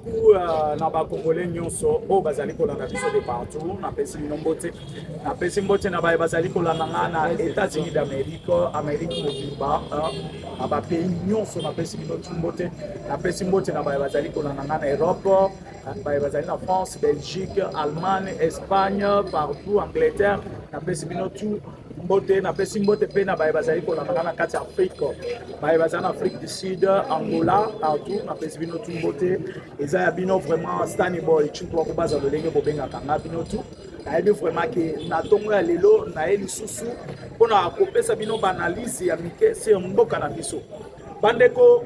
beaucoup na ba congolais nyonso o bazali kolanda biso de partout na pesi mbote na pesi mbote na ba bazali kolanda na États-Unis d'Amérique Amérique mobimba na ba pays nyonso na pesi mbote na pesi mbote na ba bazali kolanda na Europe ba bazali na France Belgique Allemagne Espagne partout Angleterre na pesi tout mbote na pesi mbote pe na ba bazali kolanda na kati Afrique ba bazali na Afrique du Sud Angola partout na pesi tout mbote eza ya bino vraiment Stanley Boy chukwa ko baza lolenge bobenga kanga bino tout na yebi vraiment ke na tongo ya lelo na ye lisusu mpona kopesa bino banalise ya mike se mboka na biso bandeko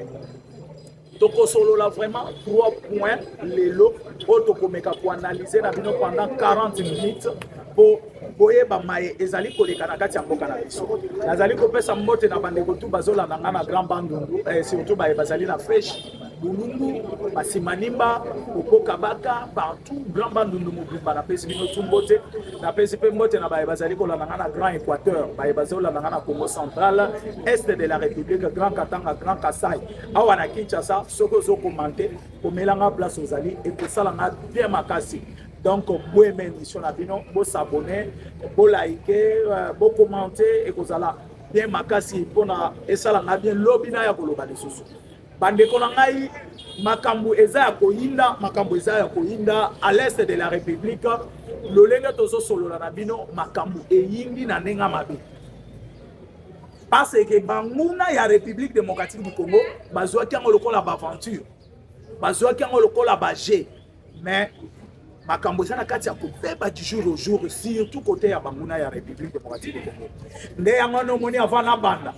tokosolola vraiment 3 points lelo oyo tokomeka koanalyse na bino pendant 40 minutes po boyeba maye ezali koleka na kati ya mboka na biso nazali kopesa mbote na bandeko tu bazolanda nga na Grand Bandundu surtout baye bazali na Fresh Bulungu Basimanimba Okokabaka partout Grand Bandundu mobimba na pesi bino tu mbote na pesi pe mbote na baye bazali kolanda nga na Grand Équateur baye bazolanda nga na Congo Central Est de la République Grand Katanga Grand Kasai awa na Kinshasa soko zo commenter komelanga place ozali ekosala nga bien makasi. Donc, vous aimez l'émission, vous s'abonner, vous liker, vous commenter et vous allez bien makasi pour et ça l'a bien lobina ya koloba lisusu. Bande konangai makambu eza ya koyinda, makambu eza ya koyinda à l'est de la République. Lolenga tozo solo na bino makambu eyindi na nenga mabe. Parce que banguna ya République démocratique du Congo, bazwa ki ngo lokola ba aventure. Bazwa ki ngo lokola ba G. Mais makambo eza na kati ya kobeba du jour au jour surtout côté ya banguna ya République démocratique du Congo nde yango nomoni avant na banda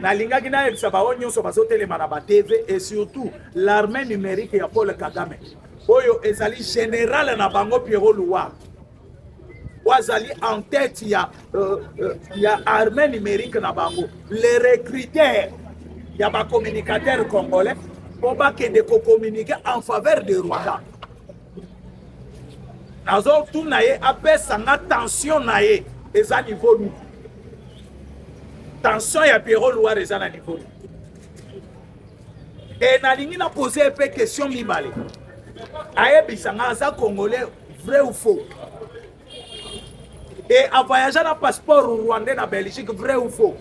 nalingaki nayebisa bao nyonso bazotelema na ba TV et surtout l'armée numérique ya Paul Kagame oyo ezali général na bango Pierrot Louard wazali en tête ya armée numérique na bango les recruteurs ya ba communicateurs congolais pour bakende ko communiquer en faveur de Rwanda. Nazo tout naye apesa nga tension naye eza niveau nous. Tension ya Pierrot Louard eza na niveau. Et nalingi na poser un peu question mibale. Aye bisanga za congolais vrai ou faux? Et a voyager na passeport rwandais na Belgique vrai ou faux?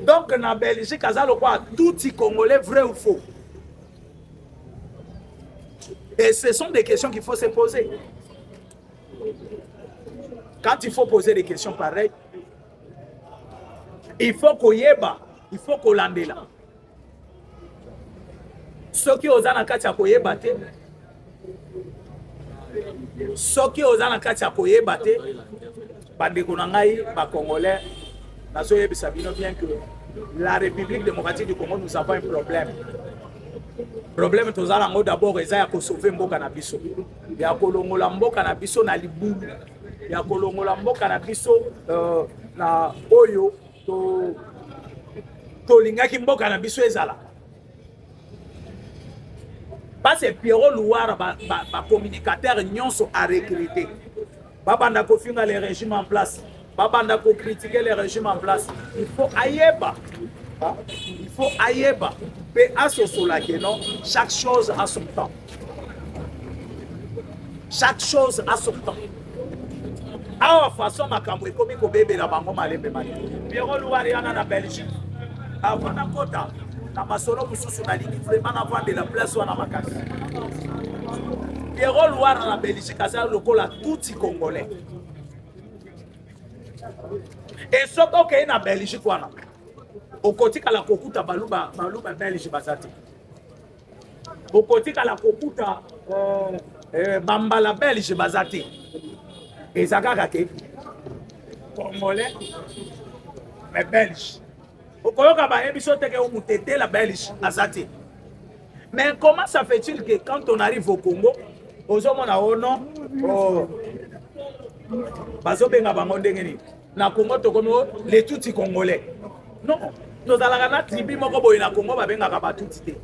Donc na Belgique azalo quoi tout congolais vrai ou faux? Et ce sont des questions qu'il faut se poser. Quand il faut poser des questions pareilles, il faut qu'on y ait, il faut qu'on l'ande là. Ceux qui osent en katia koye bate, ceux qui osent en katia koye bate, bande konangai, ba congolais, nazo yebisa bino bien que la République démocratique du Congo nous avons un problème. Problème tozala ngo d'abord eza ya ko sauver mboka na biso ya kolongola mboka na biso na libulu ya kolongola mboka na biso na oyo to lingaki mboka na biso ezala parce que Pierrot Louard ba communicateur nyonso a recruter babanda ko finga les régimes en place babanda ko critiquer les régimes en place il faut ayeba. Il faut ayeba pe asosola que non chaque chose a son temps. Chaque chose a son temps. Awa façon makambo ekomi ko bebe la bango malembe mali. Pierrot Louard yana na Belgique. Avant na kota na masolo mususu na liki vraiment na vendre la place wana makasi. Pierrot Louard na Belgique asa lokola tout congolais. Et soko ke na Belgique wana okotika la kokuta baluba belge bazati okotika la kokuta bambala belge bazati ezakaka ke congolais mais belge okoyoka ba ebiso teke omutete la belge azati. Mais comment ça fait-il que quand on arrive au Congo ozomona ono bazobenga bango ndenge nini na Congo tokomo les tuti congolais? Non, nous allons na tribu moko boy na Congo babenga ka batuti te.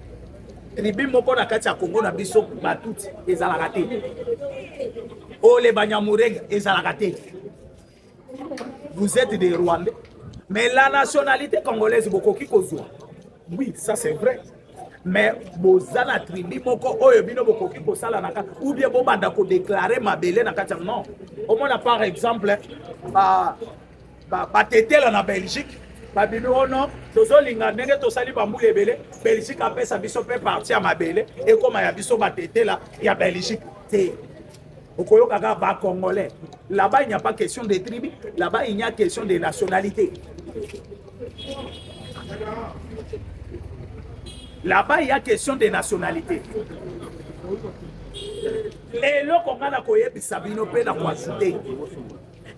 Tribu moko na kati ya Congo na biso batuti ezalaka te. O le Banyamulenge ezalaka te. Vous êtes des Rwandais, mais la nationalité congolaise bokoki kozwa. Oui, ça c'est vrai. mais bozala tribu moko oyo bino bokoki kosala na kati ou bien bobanda kodéclarer mabele na kati non omona par exemple batetela na Belgique babimi ono tozolinga ndenge tosali bambula ebele Belgique apesa biso mpe parti ya mabele ekoma ya biso batetela ya Belgique te okoyoka kaka bacongolais là-bas il n'y a pas question de tribu là-bas il y a question de nationalité. Là-bas, il y a question de nationalité. Et là, on a koyebi Sabino pe na ajouter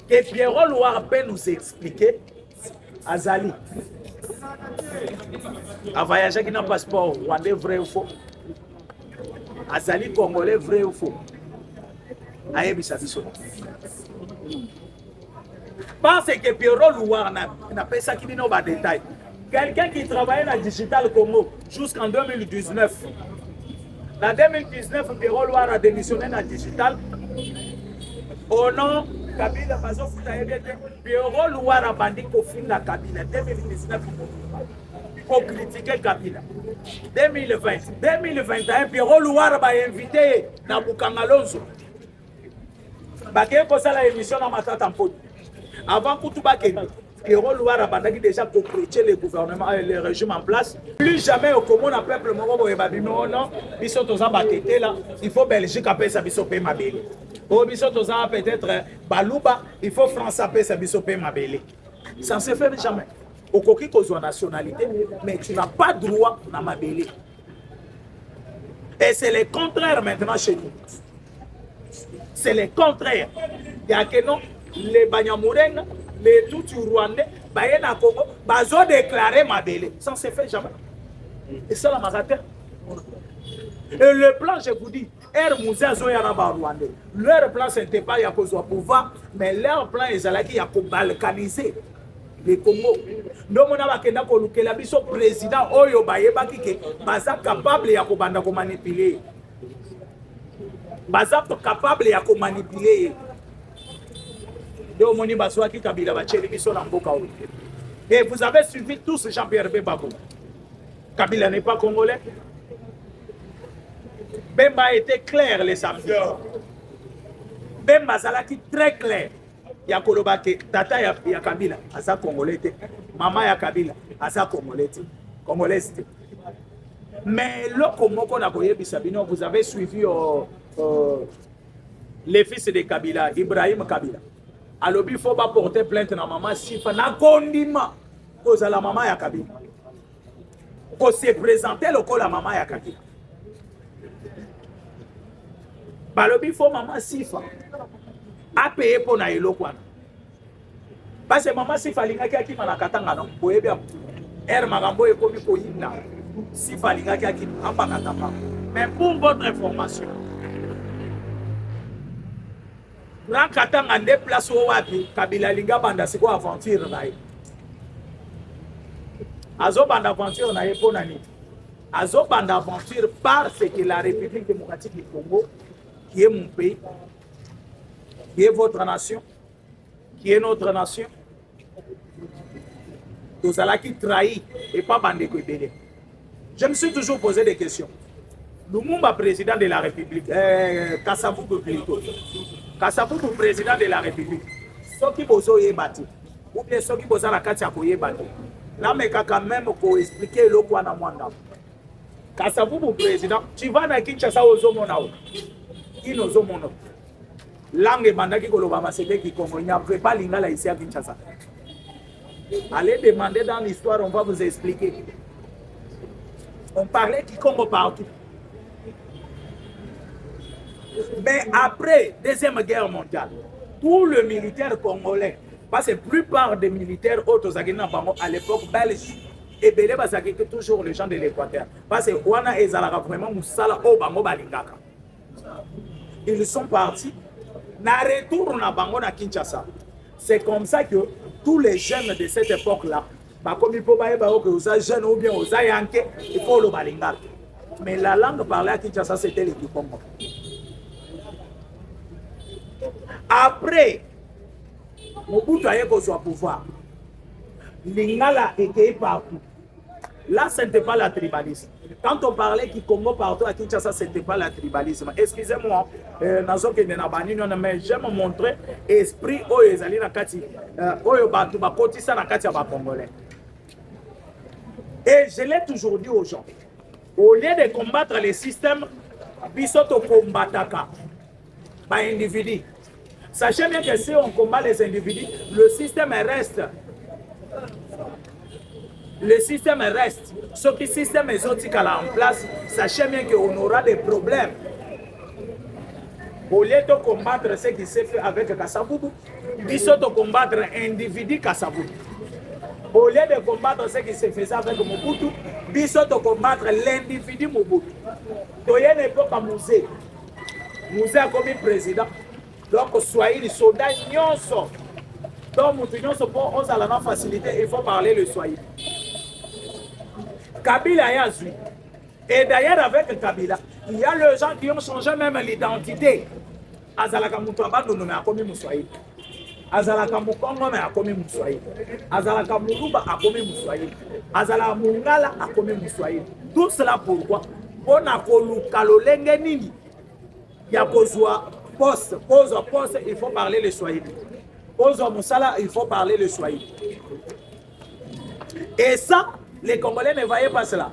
que Pierrot Loire peut nous expliquer Azali a voyagé qui n'a passeport rwandais vrai ou faux. Azali congolais vrai ou faux. Ayebi Sabiso. Parce que Pierrot Loire n'a pas ça qui n'a pas de détails. Quelqu'un qui travaillait dans Digital Congo jusqu'en 2019. En 2019, Pierrot Loire a démissionné dans Digital. Au nom Kabila Bazo Foutaïbete, Pierrot Loire a bandit qu'au fin de la Kabila. 2019, pour critiquer Kabila. 2020, 2021, Pierrot Loire a invité dans Bukangalonzo. Baké Kosa la émission dans Matata Mponi. Avant Koutuba Kenya. Pierrot Loire a bandagi déjà pour critiquer le gouvernement et le régime en place. Plus jamais au Congo, on peuple moro et babino non. Ils sont tous abattés là. Il faut Belgique appeler ça bisopé mabélé. Ils sont tous peut-être Balouba. Il faut France appeler ça bisopé mabélé. Ça ne se fait jamais. Au Koki cause nationalité, mais tu n'as pas droit à mabélé. Et c'est le contraire maintenant chez nous. C'est le contraire. Il y a que non les Banyamourenga. Les tout Rwandais, na Congo, bazo déclaré mabélé. Ça ne se fait jamais. Et ça, la magasin. Et le plan, je vous dis, Rwandais. Leur plan, ce n'était pas de pouvoir, mais leur plan, ils allaient balkaniser les Congo. Donc, on a le président Oyo Bayeba qui est capable de manipuler. Capable de manipuler. Et vous avez suivi tous Jean-Pierre Bemba. Kabila n'est pas congolais. Bemba a été clair les samedis. Bemba Zalaki très clair. Ya Kolobake, tata ya Kabila, asa congolais. Maman ya Kabila, asa congolais. Congolais. Mais le Komoko na boye bisabino, vous avez suivi les fils de Kabila, Ibrahim Kabila. Alors il faut pas porter plainte na maman Sifa na kondima cause la maman ya Kabila. Pour se présenter le col la maman ya Kabila. Balobi faut maman Sifa a payé pour na eloko wana. Parce que maman Sifa lingaki akima na katanga non boyebi magambo ekomi ko yinda. Sifa lingaki akima amba katanga. Mais pour votre information, Grand Katanga déplace au wapi Kabila linga banda siko aventure na ye. Azo banda aventure na ye pona ni. Azo banda aventure parce que la République démocratique du Congo, qui est mon pays, qui est votre nation, qui est notre nation, tous là qui trahit et pas bandé ko ebele. Je me suis toujours posé des questions. Lumumba président de la République, Kasavubu plutôt. Kasavubu président de la République. Ceux qui bozo yebati, ou bien ceux qui bozo la katia ko yebati. Là mais quand même pour expliquer le quoi na mwanda. Kasavubu président, tu vas na Kinshasa ozomona o. Inozomono. Langue mandaki koloba masebe ki Congo, il n'y a pas lingala ici à Kinshasa. Allez demander dans l'histoire, on va vous expliquer. On parlait du Congo partout. Mais après Deuxième Guerre mondiale, tout le militaire congolais, parce que la plupart des militaires autres à l'époque belge, et belé que toujours les gens de l'Équateur. Parce que Wana et Zalaga vraiment Moussala au Bango Balingaka. Ils sont partis. Na retour na Bango na Kinshasa. C'est comme ça que tous les jeunes de cette époque-là, comme il faut que vous êtes jeunes ou bien vous êtes yanké, il faut le Balingaka. Mais la langue parlée à Kinshasa, c'était le Congo. Après, Mobutu a eu besoin de pouvoir. Lingala était partout. Là, ce n'était pas la tribalisme. Quand on parlait du Congo partout à Kinshasa, ce n'était pas le tribalisme. Excusez-moi, mais j'aime montrer l'esprit où ils allaient dans Kati, où ils battent ça dans Kati à Congolais. Et je l'ai toujours dit aux gens, au lieu de combattre les systèmes, bisoto combataka, par individu. Sachez bien que si on combat les individus, le système reste. Le système reste. Ce qui système exotique en place, sachez bien qu'on aura des problèmes. Au lieu de combattre ce qui s'est fait avec Kassaboubou, il faut combattre l'individu Kassaboubou. Au lieu de combattre ce qui se faisait avec Mobutu, il faut combattre l'individu Mobutu. Donc il y a une époque à Mouzé. Mouzé a commis président. Donc soyez les soldats nyonso. Donc Mouzé nyonso pour on a la facilité, il faut parler le soyez. Kabila y a vu. Et d'ailleurs, avec Kabila, il y a les gens qui ont changé même l'identité. Azalaka Moutouaba, nous nommons comme Moussoaï. Azalaka Moukongo, mais a commis Moussoaï. Azalaka Moulouba, a commis Moussoaï. Azalaka Mungala, a commis Moussoaï. Tout cela pourquoi? On a connu Kalolenge Nini. Il y a poste, il faut parler le Swahili. Pose Moussala, il faut parler le Swahili. Et ça, les Congolais ne voyaient pas cela.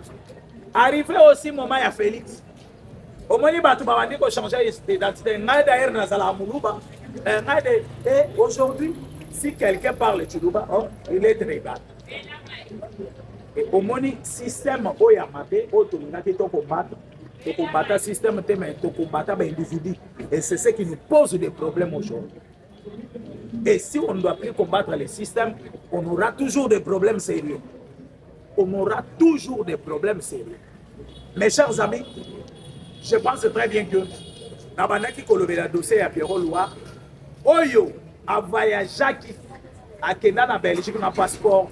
Arrivé aussi au moment, il y a Félix. Au moment où il y a changé d'identité, et aujourd'hui, si quelqu'un parle Tchoulouba, il est très bas. Et au moment où système où il y a maté, où il y a un système où combattre l'individu. Et c'est ce qui nous pose des problèmes aujourd'hui. Et si on ne doit plus combattre les systèmes, on aura toujours des problèmes sérieux. On aura toujours des problèmes sérieux. Mes chers amis, je pense très bien que dans le dossier à Pierrot Loire, Oyo a voyagé à Kenya, en Belgique, un passeport,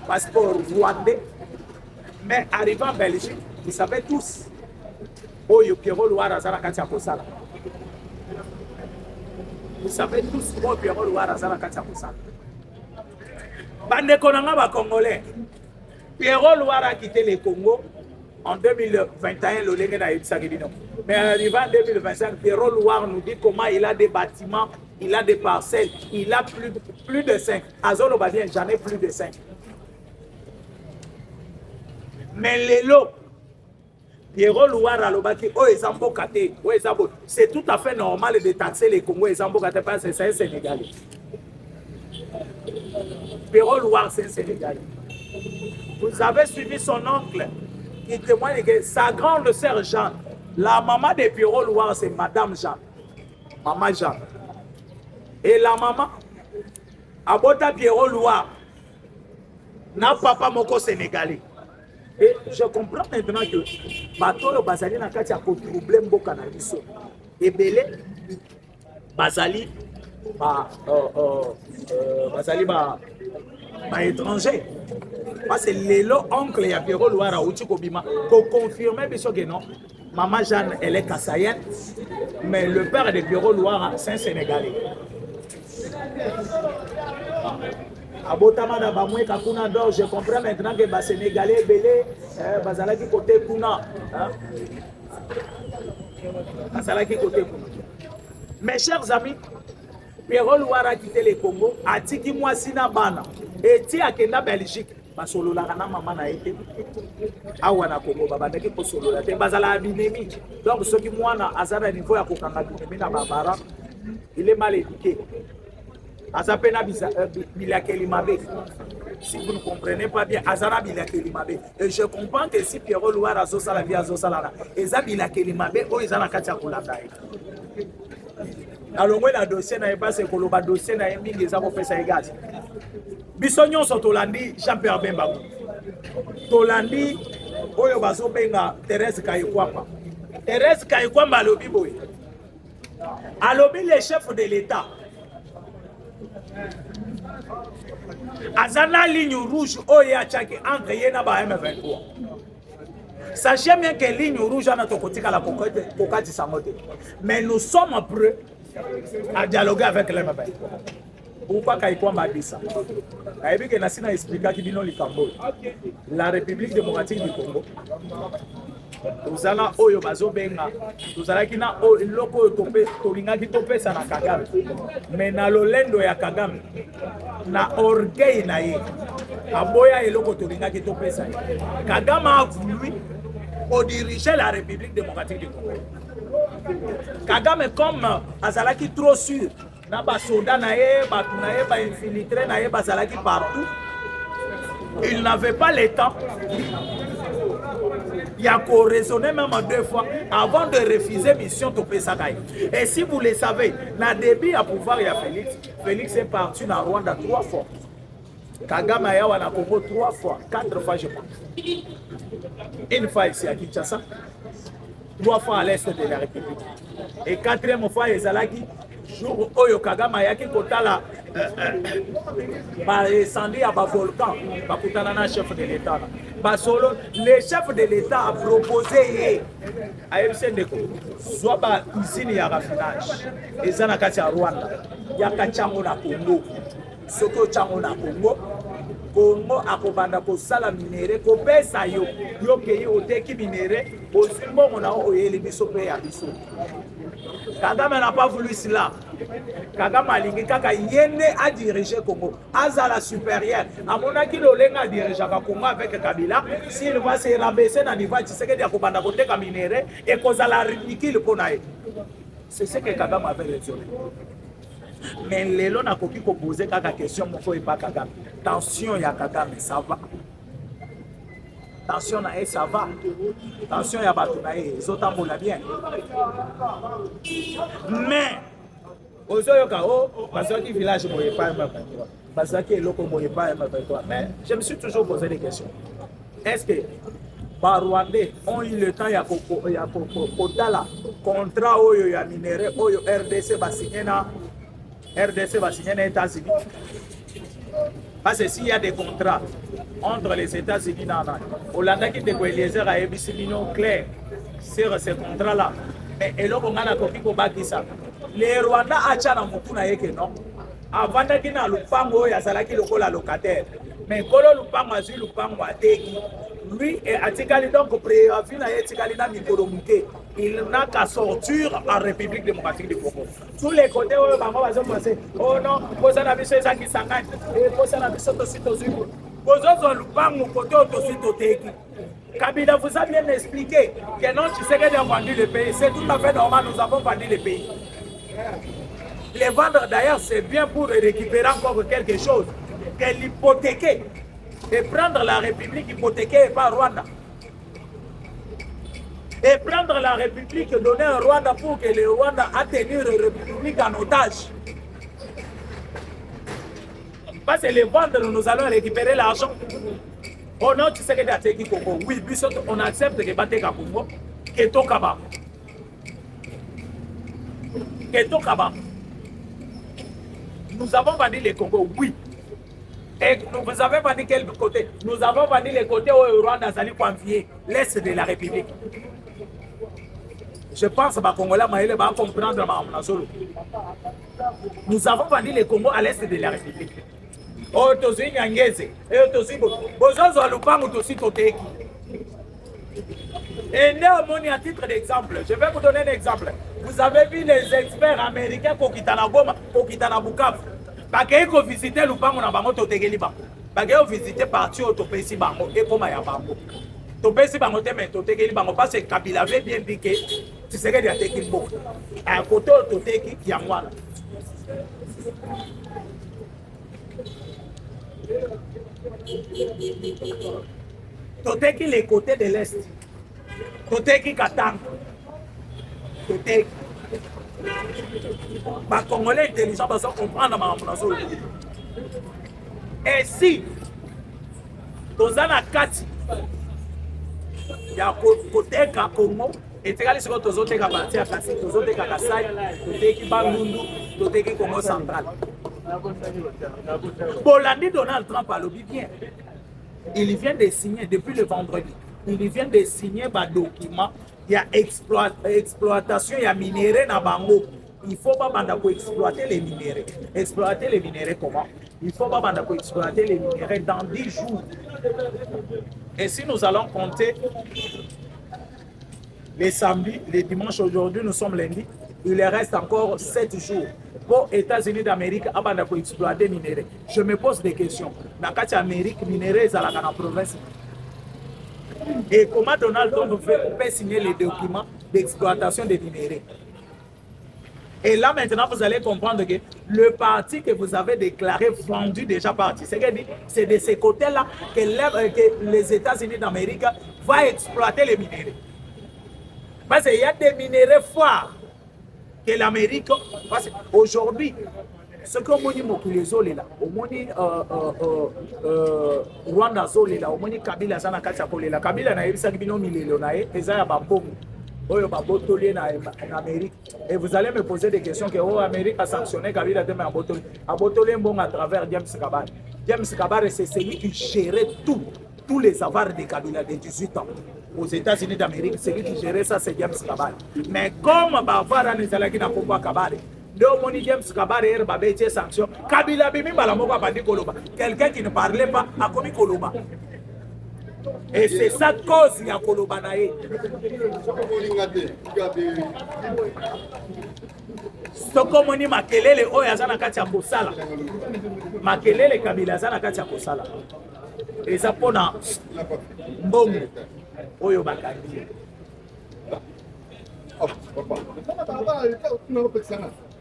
passeport rwandais. Mais arrivant en Belgique, vous savez tous, Oyo Pierrot Loire a Zalakatia Kosala. Vous savez tous, Oyo Pierrot Loire a Zalakatia Kosala. Bande Konanga Congolais. Pierrot Loire a quitté le Congo en 2021, mais arrivant en 2025, Pierrot Loire nous dit comment il a des bâtiments, il a des parcelles, il a plus de 5. Azolo Badien, j'en ai plus de 5. Mais les lots, Pierrot Loire a l'obaki, c'est tout à fait normal de taxer les Congos et Zambo Kate parce que c'est un Sénégalais. Pierrot Loire, c'est un Sénégalais. Vous avez suivi son oncle qui témoigne que sa grande sœur Jeanne, la maman de Pierrot Loire, c'est Madame Jeanne. Maman Jeanne. Et la maman, Abota Pierrot Loire, n'a papa moko sénégalais. Et je comprends maintenant que Batolo Bazali n'a qu'à problème boka na biso. Et Belé Bazali Bazali étranger. Parce que l'élo oncle ya Pierrot Loire a outi kobima pour confirmer que non, maman Jeanne elle est kassaïenne, mais le père de Pierrot Loire c'est un Sénégalais. Abotama na bamwe kakuna do, je comprends maintenant que les Sénégalais belé bazala qui côté kuna, bazala qui côté kuna. Mes chers amis, Pierrot Loire a quitté le Congo, a tiki moi sina bana, et ti a kenda Belgique. Basolo la kana maman na été awana Congo babandaki ko solo la te bazala binemi. Donc ce qui moi na azara niveau ya kokanga binemi na babara, il est mal éduqué. Azapena bilakeli mabe. Si vous ne comprenez pas bien, azara bilakeli mabe. Et je comprends que si Pierrot Loire a zosa la vie a zosa la, eza bilakeli mabe o eza na katia kolanda. Alors moi la dossier na pas c'est koloba dossier na mingi eza ko pesa egaz. Bisognon sont Tolandi, Jean-Pierre Bemba. Tolandi, Oyo Baso Benga, Thérèse Kayikwamba. Thérèse Kayikwamba à l'obi boy. À l'obi les chefs de l'État. Azana ligne rouge, Oya Tchaki, entre Yena ba M23. Sachez bien que ligne rouge a notre côté à la Kokati Samote. Mais nous sommes prêts à dialoguer avec les M23. pourquoi Kaikwamba a dit ça? Que Nassina expliqua qu'il dit non, la République démocratique du Congo. Nous allons oyo bazo benga nous allons kina o loko topé tolinga ki topé ça na Kagame mais na lolendo ya Kagame na orgueil na ye aboya eloko tolinga ki topé ça Kagame a voulu diriger la République démocratique du Congo. Kagame comme azalaki trop sûr na ba soda na ye ba infiltré na ye bazalaki partout, il n'avait pas le temps. Il y a qu'à raisonner même 2 fois avant de refuser mission Topé Sakaï. Et si vous le savez, dans le début à pouvoir, il y a Félix. Félix est parti dans Rwanda 3 fois. Kagame a yawa na Congo 3 fois, 4 fois je pense. Une fois ici à Kinshasa, 3 fois à l'est de la République. Et 4e fois, il y a jour où Kagame a yaki kotala descendu à un volcan, le chef de l'État. Le chef de l'État a proposé à MCNDECO, soit usine ya raffinage, et ça n'a qu'à Rwanda, il y a qu'à Tchango na Congo, Soto Tchango na Congo, Congo a kobanda ko sala minéré, ko pesa yo keye oteki minéré, au simbo on a oyeli biso pe ya biso. Kagame n'a pas voulu cela. Kagame a lingi kaka yende a dirigé Congo. Azala supérieur. A mon avis, le a dirigé Congo avec Kabila. S'il va se rabaisser dans le niveau, tu sais que tu as côté minéré et qu'on a la ridicule qu'on a. C'est ce que Kagame avait raisonné. Mais les gens n'ont pas posé la question, il pas Kagame. Tension, il y a Kagame, ça va. Tension, ça va. Tension, il y a Batounaï, les autres ont bien. Mais, aux autres, parce que village, il n'y a pas parce que loko moye pas mais je me suis toujours posé des questions. Est-ce que les Rwandais ont eu le temps il y a kotala contrat oyo ya minéré oyo RDC va signer na États-Unis? Parce que s'il y a des contrats entre les États-Unis et Hollande qui est Eliezer a émis clair sur ces contrats-là. Et là, on a la copie pour Bakissa. Les Rwandais achana mutuna yeke non. Avant de kina lupango ya salaki lokola locataire. Mais kolo lupango azu lupango ateki. Lui est atikali donc préavis na yetikali na mikolo muke. Il n'a qu'à sortir en République démocratique du Congo. Tous les côtés où bango bazo penser oh non, posa na biso ezaki sangani. Et posa na biso to sito zuko. Bozozo lupango côté to sito teki. Kabila vous a bien expliqué que non, tu sais qu'il a vendu le pays. C'est tout à fait normal, nous avons vendu le pays. Les vendre d'ailleurs, c'est bien pour récupérer encore quelque chose. Que l'hypothéquer et prendre la République hypothéquée par Rwanda. Et prendre la République et donner un Rwanda pour que le Rwanda a tenu la République en otage. Parce que les vendre, nous allons récupérer l'argent. Oh non, tu sais que tu as Congo. Oui, on accepte que tu as Congo. Que tu as que tu as nous avons vendu les Congo, oui. Et vous avez vendu quel côté? Nous avons vendu les côtés où le Rwanda a confié l'Est de la République. Je pense que les Congolais vont comprendre. Nous avons vendu les Congo à l'Est de la République. Oh, tu es Nyangese. Et néanmoins, à titre d'exemple, je vais vous donner un exemple. Vous avez vu les experts américains qui ont Goma, qui ont Bukavu. Ils ont visité Lupango na bango totegeli bango. Ils ont visité parti au Topesi bango et comme ya bango. Topesi bango te mais totegeli bango parce que Kabila avait bien dit que tu sais que il y a tekil beaucoup. À côté au toteki yangwana. Toteki les côtés de l'Est. Toteki Katanga. Toteki. Les Congolais intelligents vont comprendre ma monnaie. Et si Tozana Kati, il y a Koteka Congo, et tu as les autres Tozoteka Batia Kasi, Tozoteka Kasai, Toteki Bandundu, Toteki Congo central. Bolandi Donald Trump a lobby bien. Il vient de signer depuis le vendredi. Il vient de signer un document. Il y a exploitation, il y a minéré dans Bango. il faut pas exploiter les minéraux. Exploiter les minéraux comment? Il faut pas exploiter les minéraux dans 10 jours. Et si nous allons compter les samedis, les dimanches, aujourd'hui nous sommes lundi, il reste encore 7 jours. Pour les États-Unis d'Amérique, avant d'exploiter les minéraux. Je me pose des questions. Dans l'Amérique, les minéraux sont dans la province. Et comment Donald Trump peut signer les documents d'exploitation des minéraux? Et là maintenant, vous allez comprendre que le parti que vous avez déclaré vendu déjà parti, c'est de ce côté-là que les États-Unis d'Amérique vont exploiter les minéraux. Parce qu'il y a des minéraux forts que l'Amérique, parce qu'aujourd'hui, ce que vous avez là, Rwanda zolela, vous avez Kabila zana kacha kolela, Kabila na ebisa kibino milelo na e, eza ya babongo. Oyo babotoli na Amérique. Et vous allez me poser des questions que l'Amérique a sanctionné Kabila de Mabotoli. Abotoli bon à travers James Kabare. James Kabare, c'est celui qui gérait tous les avoirs de Kabila de 18 ans. Aux États-Unis d'Amérique, celui qui gérait ça, c'est James Kabare. Mais comme Bavara n'est pas là qui n'a pas Kabare, donc James Kabare est babé sanction. Kabila bimi balamoko bandi koloba. Quelqu'un qui ne parlait pas a commis koloba. Et c'est ça cause ya koloba nae. Soko moni makelele oyo azana kati ya kosala. Makelele Kabila azana kati ya kosala. Eza pona mbongo oyo bakangi.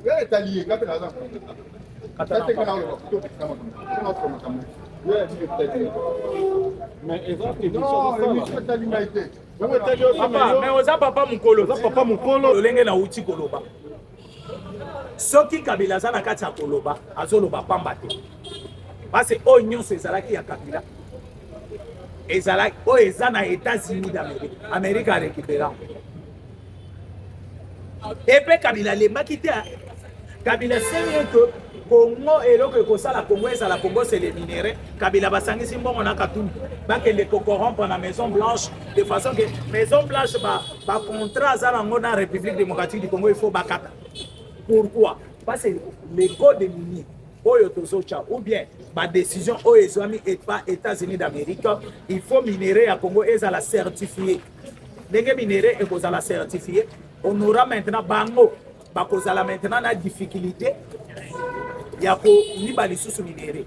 Mais papa mukolo olenge na uti koloba. Soki Kabila zana kati ya koloba azoloba pamba te. Parce que oyo nyonso ezalaki ya Kabila. Ezalaki oyo eza na États-Unis d'Amérique. Amérique a récupéré. Et puis Kabila lemaki te. Kabila sait que Congo et l'autre Kosala Congo et la Congo c'est les minéraux. Kabila basangi simbo on a katou. Bake les corrompre la Maison Blanche de façon que Maison Blanche ba contrat za na République démocratique du Congo il faut bakata. Pourquoi? Parce que les codes des miniers ou bien ma décision aux États-Unis d'Amérique, il faut minérer à Congo et à la certifier. Dès que minérer et qu'on a la certifier, on aura maintenant bango. Parce que maintenant la difficulté, il y a ni sous minérer.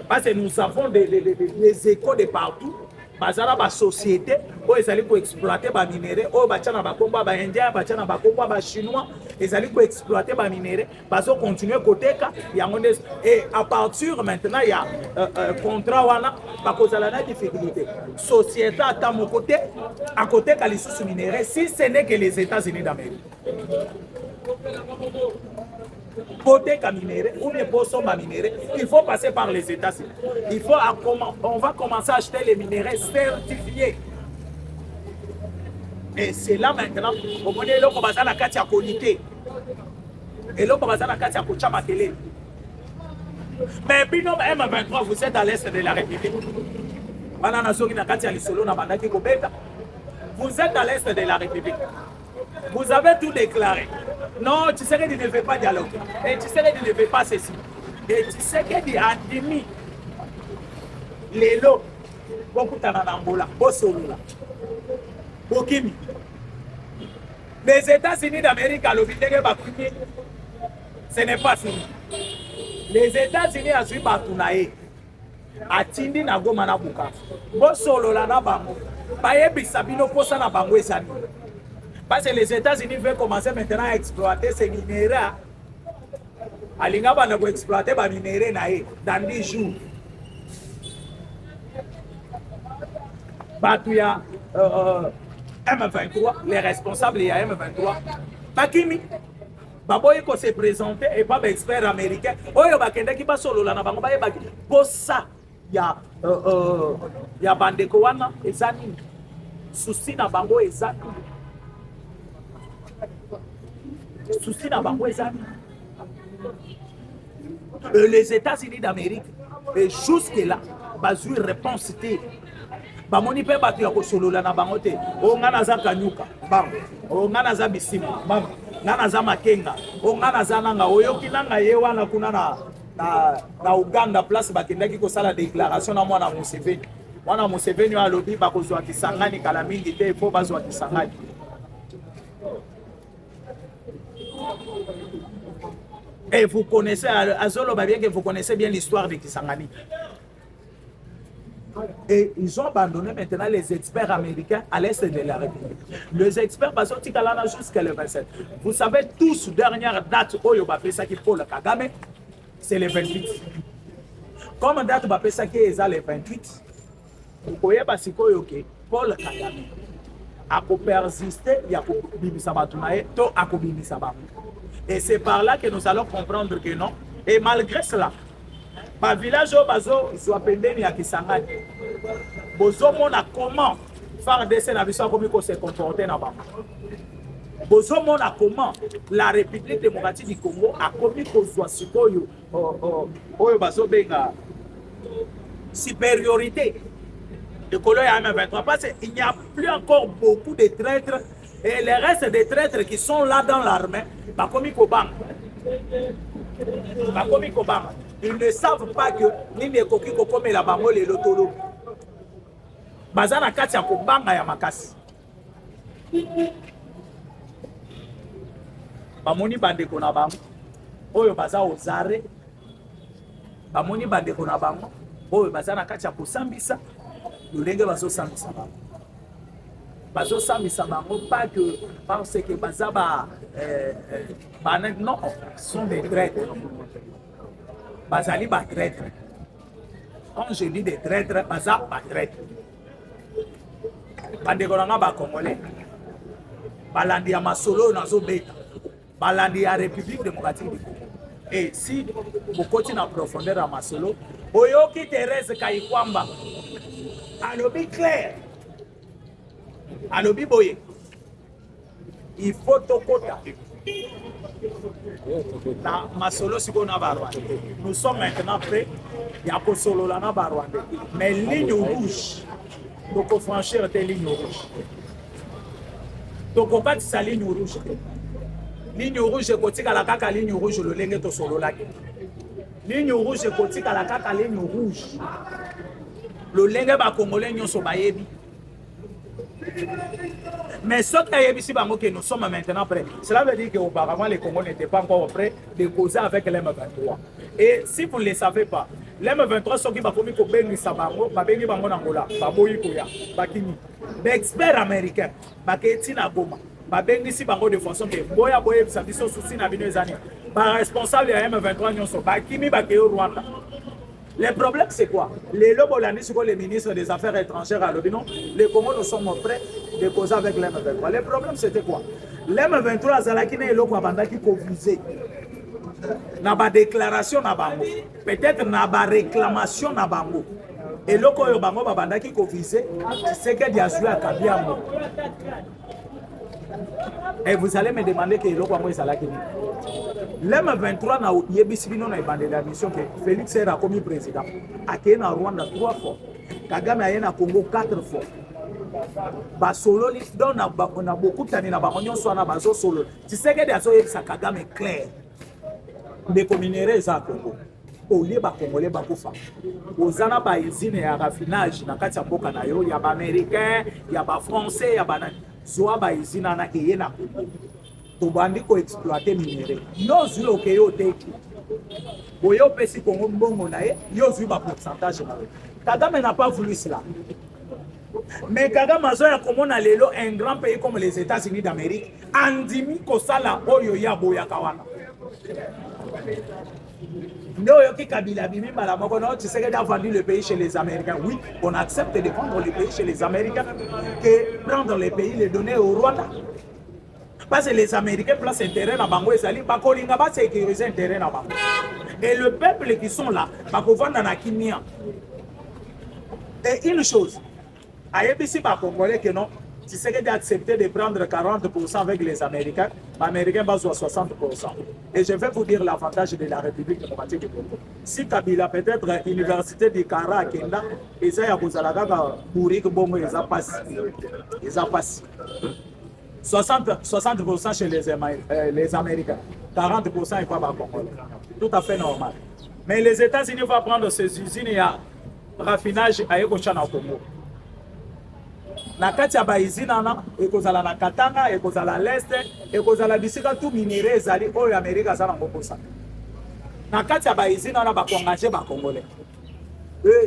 Parce que nous avons des échos de partout. Bazala ba société où ils allaient exploiter ba minéraux, où bachana ba komba ba indien, bachana ba komba ba chinois, ils allaient exploiter ba minéraux, bazo continuer côté ka et à partir maintenant il y a contrat wana ba kozala na difficulté. Société à mon côté, à côté ka les sous minéraux, si ce n'est que les États-Unis d'Amérique. Côté minéraux ou les poissons minéraux, il faut passer par les États-Unis. On va commencer à acheter les minéraux certifiés. Et c'est là maintenant, au moment où on commence à la carte à qualité. Et là, on commence à la carte à Kochama télé. Mais puis non, M23, vous êtes à l'est de la République. Vous êtes à l'est de la République. Vous avez tout déclaré. Non, tu sais que tu ne veux pas dialoguer. Et tu sais que tu ne veux pas ceci. Et tu sais que tu as admis les lots. Beaucoup d'Anambola, Bosolola, Bokimi. Les États-Unis d'Amérique, ce n'est pas fini. Les États-Unis ont suivi Batounae. Atindi na goma na buka. Bosolola na bango. Bayebi sabino posa na bango esani. Parce que les États-Unis veulent commencer maintenant à exploiter ces minéraux. Alinga va exploiter les minéraux dans 10 jours. Batouya M23, les responsables de M23. Bakimi, Baboy ko se présenter et pas expert américain. Oyo bakende ki ba solo la na bango baye baki. Bossa ya bandeko wana ezani. Souci na bango ezani. Souci na bango ezani. Les États-Unis d'Amérique et jusque là, bazui réponse té. Bamoni pe batu ya ko solo la na bango té. O ngana za kanyuka, bam. O ngana za bisimo, bam. Ngana za makenga. O ngana za nanga oyoki nanga ye wana kuna na Uganda place bakendaki kosala déclaration na mwana Museveni. Mwana Museveni alobi bakozwa Kisangani kala mingi te faut bazwa Kisangani. Et vous connaissez, Azolo bien que vous connaissez bien l'histoire de Kisangani. Et ils ont abandonné maintenant les experts américains à l'est de la République. Les experts passent jusqu'à le 27. Vous savez tous, dernière date où il va faire ça qui Paul Kagame, c'est le 28. Comme date va faire ça qui est le 28, vous voyez que Paul Kagame a persisté, il y a et c'est par là que nous allons comprendre que non. Et malgré cela, ma village au bazo soit pendeni à Kisangani. Bozo mona comment faire des sénations comme se comporter là-bas. Bozo mona comment la République démocratique du Congo a commis qu'on soit sikoyo oyo bazo benga supériorité de colonie à M23 parce qu'il n'y a plus encore beaucoup de traîtres et les restes des traîtres qui sont là dans l'armée, ils ne savent pas que Nini Koki Kokome la bango le lotolo. Bazana kati ya kobanga ya makasi. Bamoni bandeko na bango oyo baza ozare. Bamoni bandeko na bango oyo bazana kati ya kosambisa lolenge bazo sambisa bango. Bazo sambisa bango pas que parce que bazaba non, sont des traîtres. Bazali ba traître. Quand je dis des traîtres, baza ba traître. Bandeko nanga ba congolais. Balandi ya masolo na zo beta. Balandi ya République démocratique du Congo. Et si vous continuez à profondeur à masolo, oyoki Thérèse Kayikwamba. Alobi clair. Alobi boye. Il faut tokota. Na masolo siko na barwande. Nous sommes maintenant prêts. Il y a pour solo là na barwande. Mais ligne rouge. Donc franchir des lignes rouges. Donc on va sa ligne rouge. Ligne rouge kotika la kaka ligne rouge le lenge to solo là. Ligne rouge kotika la kaka ligne rouge. Le lenge ba congolais nyonso bayebi. Mais ce que nous sommes maintenant prêts, cela veut dire qu'auparavant les Congolais n'étaient pas encore prêts de causer avec l'M23. Et si vous ne le savez pas, l'M23 sont qui va commis au Béni Sabango, Babeni Bango Nangola, Baboyi Koya, Bakini, des experts américains, Baketi Nagoma, Babeni Sibango de façon que Boya Boye Sabiso Souci Nabino Zani, par responsable de M23 Nyonso, Bakimi Bakeo Rwanda. Le problème, c'est quoi? Les Lobolani, c'est le ministre des Affaires étrangères à l'Obinon. Les Congos nous sommes prêts de causer avec l'M23. Le problème, c'était quoi? L'M23, Zalakine et Lokwabanda qui convisé. N'a pas déclaration na bango. Peut-être n'a pas réclamation na bango. Et Loko Yobango Babanda qui convisé, c'est que Diazou a Kabiamo. Et vous allez me demander que Lokwamo est Zalakine. L'M23 na yebisibino na ibande la mission que Félix a commis président. Aké na Rwanda 3 fois. Kagame a na Congo 4 fois. Ba solo li don na beaucoup tani na ba onyon so na bazo solo. Tu sais que dazo yebisa Kagame clair. De communere za Congo. Olie ba Congolais ba kufa. Ozana ba usine ya raffinage na kati ya mboka na yo ya ba américain, ya ba français, ya ba zoa ba usine na eye na Congo. Tobandi ko exploiter minerai. Yo zulo ke yo teki. Boyo pesi Congo mbongo na ye, yo zui ba pourcentage na. Kagame n'a pas voulu cela. Mais Kagame a zoya komona lelo un grand pays comme les États-Unis d'Amérique, andimi ko sala oyo ya boya kawana. Yoki Kabila bimi bala moko no, tu sais que d'avoir vendu le pays chez les Américains. Oui, on accepte de vendre le pays chez les Américains que prendre les pays les donner au Rwanda. Parce que les Américains placent un terrain à Bango et Sali, Bakolinga va sécuriser un terrain à Bango. Et le peuple qui sont là, Bakovanda na Kimia. Et une chose, à Yébissi Bakongolais que non, tu sais que d'accepter de prendre 40% avec les Américains, les Américains basent à 60%. Et je vais vous dire l'avantage de la République démocratique du Congo. Si Kabila peut-être l'université de Kara à Kenda, et ça y a Bozalaga, Bourik Bongo, ils a passé. 60% chez les Américains, 40% et pas Congolais. Tout à fait normal. Mais les États-Unis vont prendre ces usines et à raffinage à Ekochana au Congo. Na kati ya baizina na ekozala na Katanga, ekozala l'Est, ekozala bisika tout minéraux ezali oyo Amérique aza na kokosa. Na kati ya baizina na bakongaje ba Congolais.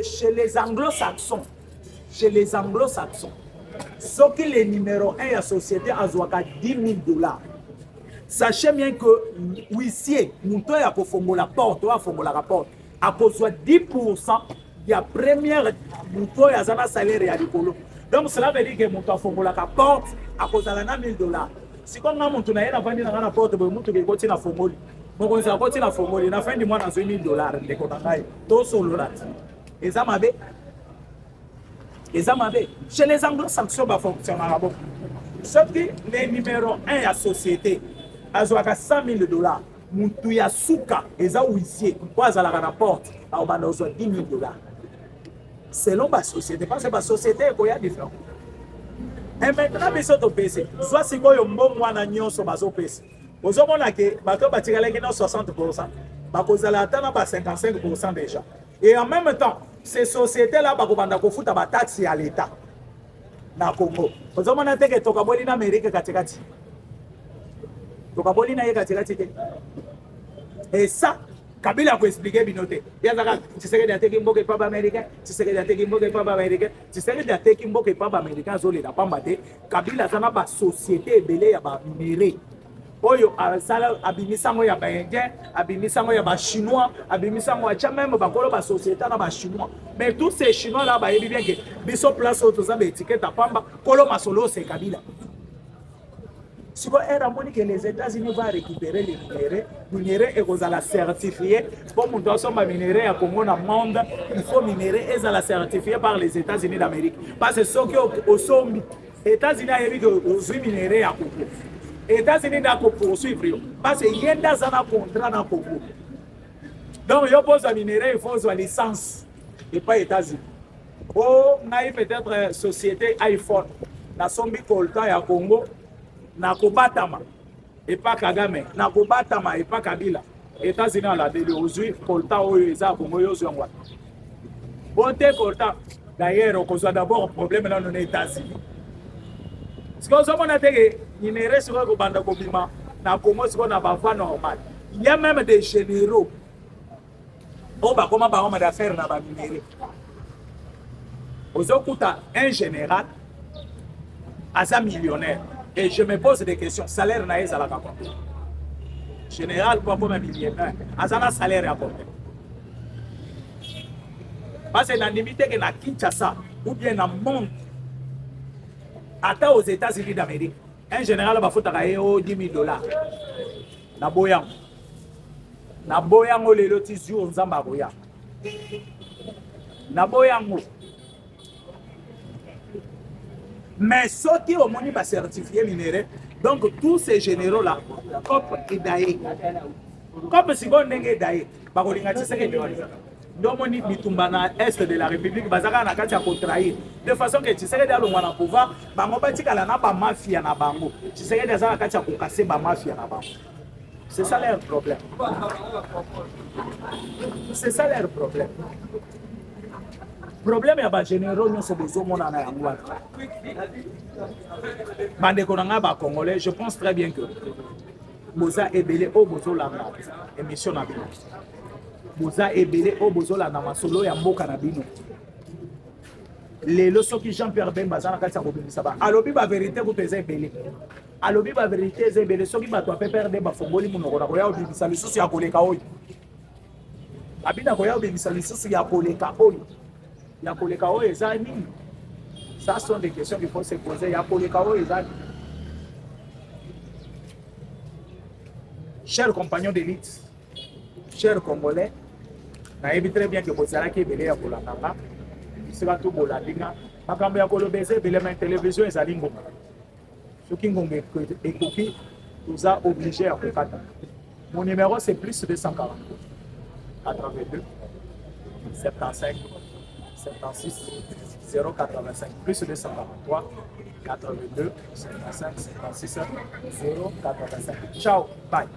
Chez les anglo-saxons, ce qui est le numéro 1 de la société a 10 000 $. Sachez bien que huissier, nous avons la porte, la porte, à cause de 10% de la première salaire à l'école. Donc cela veut dire que nous avons la porte à cause de 1 000 $. Si on a vendu la porte, nous avons continué à faire. Nous avons continué à faire. La fin du mois, nous avons 1 000 $. Tout solo là. Et ça m'a chez les anglo-saxons, ça fonctionne. Ce qui est le numéro 1 de la société, à 100 000 $. Moutuya Souka, et ça huissier, quoi à la rapporte, à 10 000 $. Selon la société, parce que la société est différente. Et maintenant, nous sommes au PC. Soit si vous avez un bon mois d'agneau sur le PC. Vous avez que 60%, vous avez 55% déjà. Et en même temps, ces sociétés-là, vous avez des taxes à l'État. Dans le Congo. Vous avez que tu as en Amérique. Et ça, Kabila a expliqué Binoté. Il y a tu sais que tu as un peu américain, tu sais que tu as un peu américain, tu sais que tu as un peu américain, Kabila a une société belée à minéraux. Oyo abimisango ya baindien, abimisango ya ba chinois, abimisango ya même bakolo ba société na ba chinois. Mais tous ces chinois là ba yebi bien que biso place auto za ba étiquette à pamba, kolo masolo c'est Kabila. Si vous avez que les États-Unis vont récupérer les minéraux et vous allez certifier. Pour mon dossier de minéraux à Congo dans le monde, il faut minéraux et ça certifié par les États-Unis d'Amérique. Parce que ceux qui ont les États-Unis ont dit que vous avez minéraux à Congo. Les États-Unis doivent poursuivre. Parce qu'il y a un contrat dans le Congo. Donc, il y a besoin de minéraux, il faut une licence. Et pas les États-Unis. Oh, on a peut-être une société iPhone. Dans son bicolta à Congo. Nakobatama et pas Kagame, Nakobatama et pas Kabila. États-Unis à la télé aujourd'hui, Colta ou Eza Congo Yozongwa. Bonté Colta. D'ailleurs, on a d'abord un problème dans les États-Unis. Ce qu'on a dit que minéraux sur le bande Kobima, na Congo sur la bava normal. Il y a même des généraux. On va comment on va faire dans la minéraux. Aux autres, un général, un millionnaire. Et je me pose des questions. Salaire naïs à la compte. Général, quoi comme un millionnaire. Azana salaire à compte. Parce que la limite que na Kinshasa ou bien dans le monde, attends aux États-Unis d'Amérique, un général va foutre à 10 000 $. Na boyang. Na boyang le lotis jour nzamba boya. Na boyang. Mais ceux qui ont moni certifié minéraux, donc tous ces généraux-là, comme Edaï, comme si on est Edaï, Domoni Mitumbana est de la République, Bazaka na kati ya contraire. De façon que tu sais que dans le pouvoir, bango batika la na ba mafia na bango. Tu sais que dans la kati ya kokase ba mafia na bango. C'est ça leur problème. C'est ça leur problème. Le problème est que les généraux ne sont pas en train Congolais, je pense très bien que Boza Ebele au Bozola émission Nabino. Boza Ebele au Bozola Namasolo et Mboka Nabino. Les leçons qui Jean-Pierre Bemba Zana Katia Robin Saba. Alobi ba vérité vous pesez Ebele. Alobi ba vérité Ebele. Ceux qui battent à perdre des bafongoli monogona. Koya obimisa le souci à koleka oyo. Abina koya obimisa le souci à koleka oyo. Ça sont des questions qu'il faut se poser. Chers compagnons d'élite, chers Congolais, je sais très bien que vous avez été belé à Bolandanga. C'est tout Bolandinga. Ma campagne à Kolobézé, belé ma télévision et Zalingo. Ceux qui ont écouté, nous a obligés à faire. Mon numéro c'est plus de 140. 82 75 56 085 plus 243 82 55 56 085. Ciao, bye.